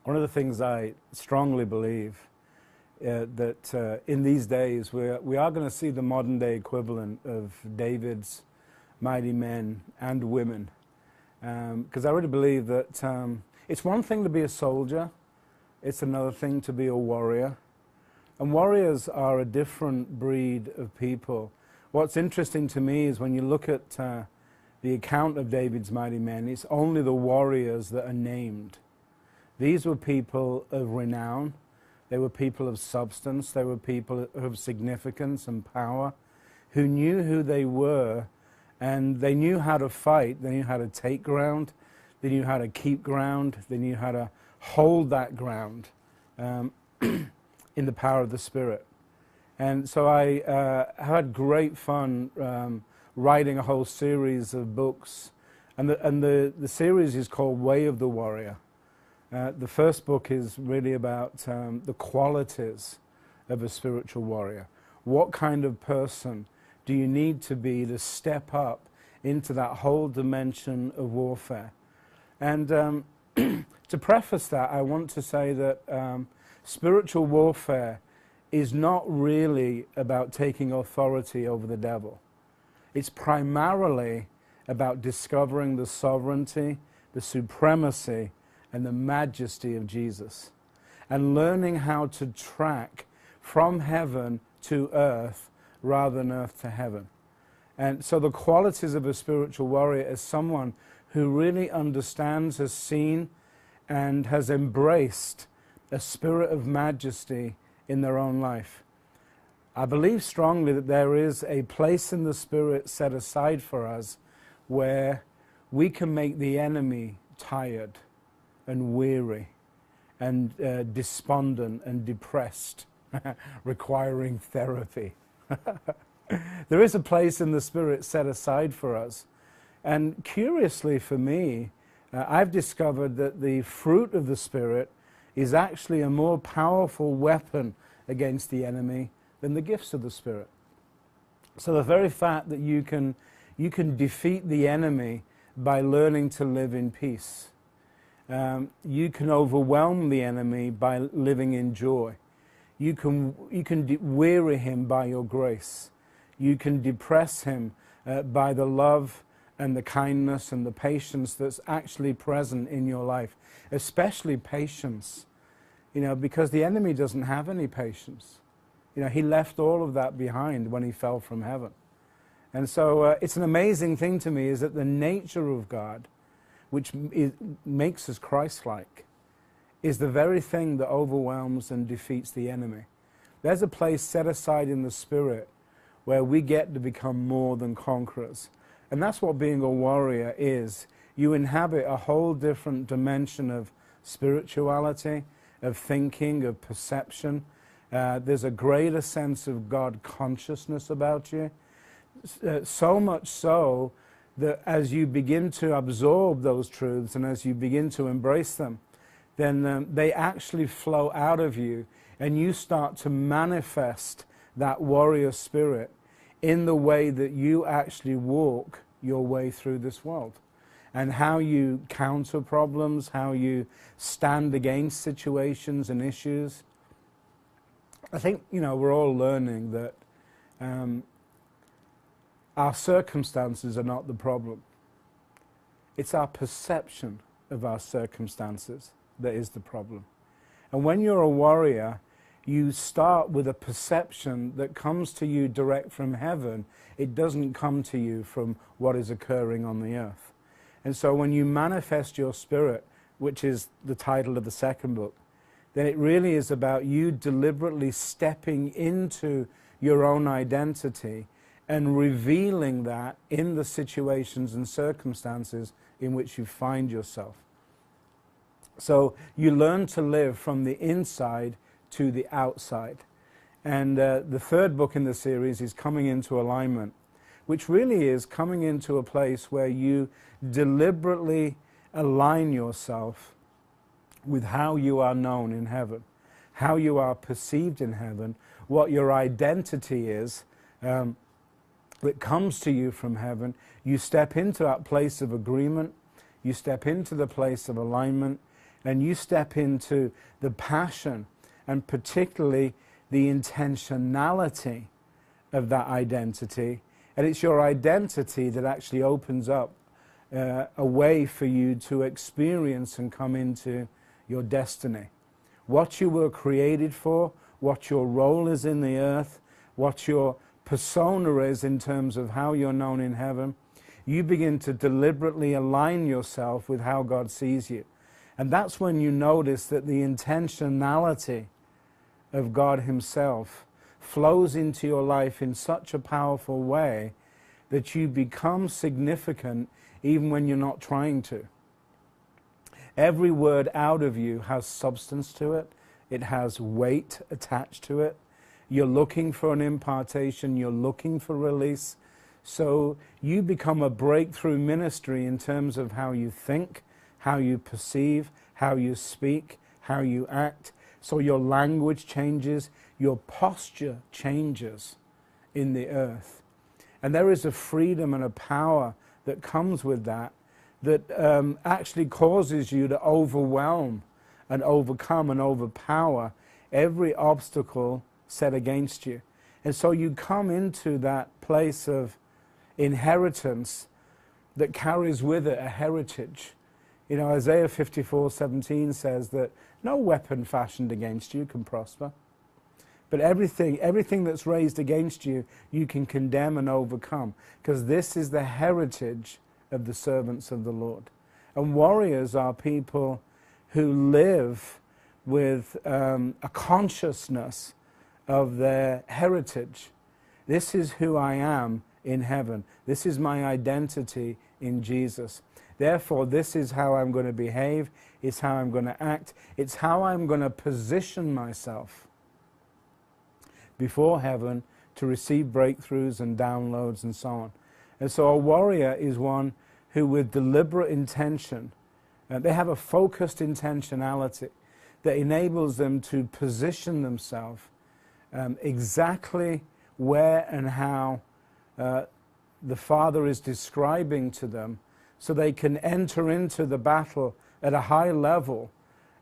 One of the things I strongly believe that in these days we are going to see the modern day equivalent of David's mighty men and women. Because I really believe that it's one thing to be a soldier, it's another thing to be a warrior. And warriors are a different breed of people. What's interesting to me is when you look at the account of David's mighty men, it's only the warriors that are named. These were people of renown, they were people of substance, they were people of significance and power, who knew who they were, and they knew how to fight, they knew how to take ground, they knew how to keep ground, they knew how to hold that ground in the power of the Spirit. And so I had great fun writing a whole series of books, and the series is called Way of the Warrior. The first book is really about the qualities of a spiritual warrior. What kind of person do you need to be to step up into that whole dimension of warfare? And to preface that, I want to say that spiritual warfare is not really about taking authority over the devil. It's primarily about discovering the sovereignty, the supremacy, and the majesty of Jesus, and learning how to track from heaven to earth rather than earth to heaven. And so the qualities of a spiritual warrior is someone who really understands, has seen, and has embraced a spirit of majesty in their own life. I believe strongly that there is a place in the Spirit set aside for us where we can make the enemy tired and weary and despondent and depressed, requiring therapy. There is a place in the Spirit set aside for us. And curiously for me, I've discovered that the fruit of the Spirit is actually a more powerful weapon against the enemy than the gifts of the Spirit. So the very fact that you can defeat the enemy by learning to live in peace. You can overwhelm the enemy by living in joy. You can weary him by your grace. You can depress him by the love and the kindness and the patience that's actually present in your life, especially patience. Because the enemy doesn't have any patience. He left all of that behind when he fell from heaven. And so it's an amazing thing to me is that the nature of God, which makes us Christ-like, is the very thing that overwhelms and defeats the enemy. There's a place set aside in the Spirit where we get to become more than conquerors. And that's what being a warrior is. You inhabit a whole different dimension of spirituality, of thinking, of perception. There's a greater sense of God consciousness about you. So much so that as you begin to absorb those truths and as you begin to embrace them, then they actually flow out of you and you start to manifest that warrior spirit in the way that you actually walk your way through this world. And how you counter problems, how you stand against situations and issues. I think, we're all learning that our circumstances are not the problem. It's our perception of our circumstances that is the problem. And when you're a warrior, you start with a perception that comes to you direct from heaven. It doesn't come to you from what is occurring on the earth. And so when you manifest your spirit, which is the title of the second book, then it really is about you deliberately stepping into your own identity and revealing that in the situations and circumstances in which you find yourself. So you learn to live from the inside to the outside. And the third book in the series is Coming into Alignment, which really is coming into a place where you deliberately align yourself with how you are known in heaven, how you are perceived in heaven, what your identity is that comes to you from heaven. You step into that place of agreement, you step into the place of alignment, and you step into the passion and particularly the intentionality of that identity. And it's your identity that actually opens up a way for you to experience and come into your destiny. What you were created for, what your role is in the earth, what your persona is in terms of how you're known in heaven. You begin to deliberately align yourself with how God sees you. And that's when you notice that the intentionality of God himself flows into your life in such a powerful way that you become significant even when you're not trying to. Every word out of you has substance to it. It has weight attached to it. You're looking for an impartation. You're looking for release. So you become a breakthrough ministry in terms of how you think, how you perceive, how you speak, how you act. So your language changes, your posture changes in the earth. And there is a freedom and a power that comes with that actually causes you to overwhelm and overcome and overpower every obstacle set against you. And so you come into that place of inheritance that carries with it a heritage. You know, Isaiah 54:17 says that no weapon fashioned against you can prosper. But everything that's raised against you, you can condemn and overcome. Because this is the heritage of the servants of the Lord. And warriors are people who live with a consciousness of their heritage. This is who I am in heaven. This is my identity in Jesus. Therefore, this is how I'm going to behave. It's how I'm going to act. It's how I'm going to position myself before heaven to receive breakthroughs and downloads and so on. And so a warrior is one who with deliberate intention, they have a focused intentionality that enables them to position themselves exactly where and how the Father is describing to them, so they can enter into the battle at a high level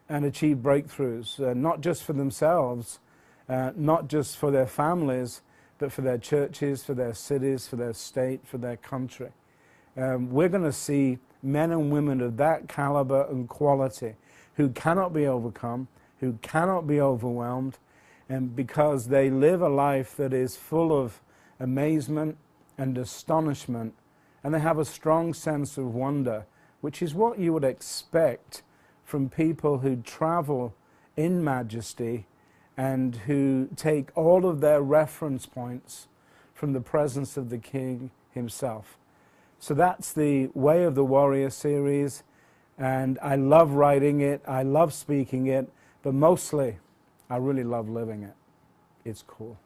and achieve breakthroughs, not just for themselves, not just for their families, but for their churches, for their cities, for their state, for their country. We're going to see men and women of that caliber and quality who cannot be overcome, who cannot be overwhelmed, and because they live a life that is full of amazement and astonishment, and they have a strong sense of wonder, which is what you would expect from people who travel in majesty and who take all of their reference points from the presence of the King himself. So that's the Way of the Warrior series, and I love writing it, I love speaking it, but mostly I really love living it. It's cool.